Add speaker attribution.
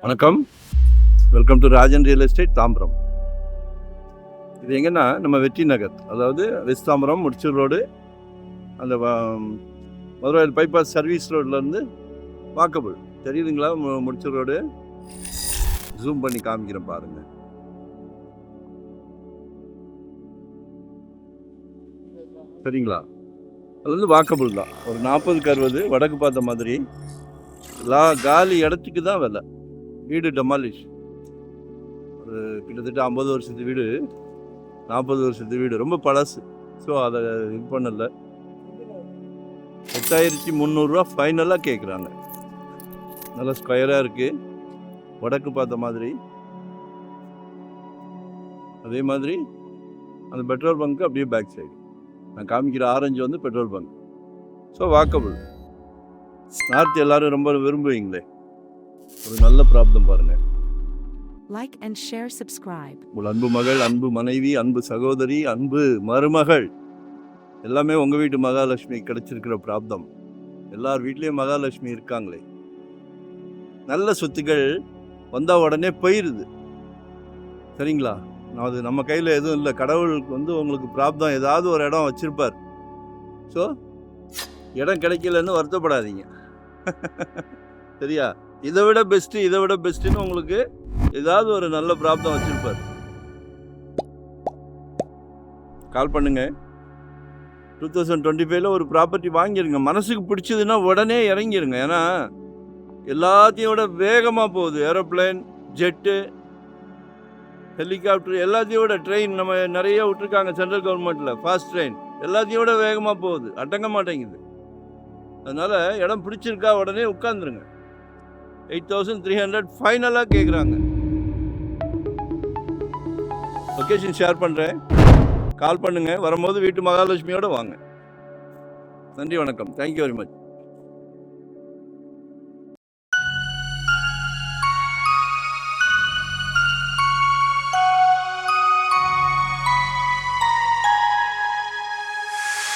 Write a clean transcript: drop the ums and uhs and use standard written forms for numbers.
Speaker 1: வணக்கம், welcome to Rajan real estate Tambaram. இது எங்கன்னா நம்ம வெற்றி நகர், அதாவது வெஸ்ட் தாம்பரம் முடிச்சூர் ரோடு, அந்த மதுரை பைபாஸ் சர்வீஸ் ரோட்லேருந்து வாக்கபிள் தெரியுதுங்களா? முடிச்சூர் ரோடு ஜூம் பண்ணி காமிக்கிறேன் பாருங்க. சரிங்களா? அது வந்து வாக்கபிள் தான். ஒரு 40க்கு 60 வடக்கு பார்த்த மாதிரி காலி இடத்துக்கு தான் விலை. வீடு டெமாலிஷ், ஒரு கிட்டத்தட்ட 50 வருஷத்து வீடு, 40 வருஷத்து வீடு, ரொம்ப பழசு. ஸோ அதை இது பண்ணலை. 8300 ரூபா ஃபைனலாக கேட்குறாங்க. நல்லா ஸ்கொயராக இருக்குது, வடக்கு பார்த்த மாதிரி. அதே மாதிரி அந்த பெட்ரோல் பங்க்கு அப்படியே பேக் சைடு நான் காமிக்கிற ஆரஞ்சு வந்து petrol bunk. So walkable. North எல்லாரும் ரொம்ப விரும்புவீங்களே, ஒரு நல்ல ப்ராப்ளம் பாருங்க.
Speaker 2: Like and share, subscribe.
Speaker 1: உங்கள் அன்பு மகள், அன்பு மனைவி, அன்பு சகோதரி, அன்பு மருமகள் எல்லாமே உங்கள் வீட்டு மகாலட்சுமி கிடைச்சிருக்கிற பிராப்தம். எல்லார் வீட்லேயும் மகாலட்சுமி இருக்காங்களே. நல்ல சொத்துக்கள் வந்தால் உடனே போயிடுது. சரிங்களா? அது நம்ம கையில் எதுவும் இல்லை. கடவுளுக்கு வந்து உங்களுக்கு பிராப்தம் ஏதாவது ஒரு இடம் வச்சுருப்பார். ஸோ இடம் கிடைக்கலன்னு வருத்தப்படாதீங்க. சரியா? இதை விட பெஸ்ட்டுன்னு உங்களுக்கு ஏதாவது ஒரு நல்ல பிராப்தம் வச்சுருப்பார். கால் பண்ணுங்க. 2025 ஒரு ப்ராப்பர்ட்டி வாங்கிருங்க. மனசுக்கு பிடிச்சதுன்னா உடனே இறங்கிருங்க. ஏன்னா எல்லாத்தையும் விட வேகமாக போகுது. ஏரோப்ளேன், ஜெட்டு, ஹெலிகாப்டர், எல்லாத்தையும் விட ட்ரெயின் நம்ம நிறைய விட்டுருக்காங்க சென்ட்ரல் கவர்மெண்ட்டில். ஃபாஸ்ட் ட்ரெயின் எல்லாத்தையும் விட வேகமாக போகுது, அடங்க மாட்டேங்குது. அதனால் இடம் பிடிச்சிருக்கா உடனே உட்காந்துருங்க. 8300 ஃபைனலாக கேட்குறாங்க. லொக்கேஷன் ஷேர் பண்ணுறேன், கால் பண்ணுங்கள். வரும்போது வீட்டு மகாலட்சுமியோடு வாங்க. நன்றி, வணக்கம். Thank you very much.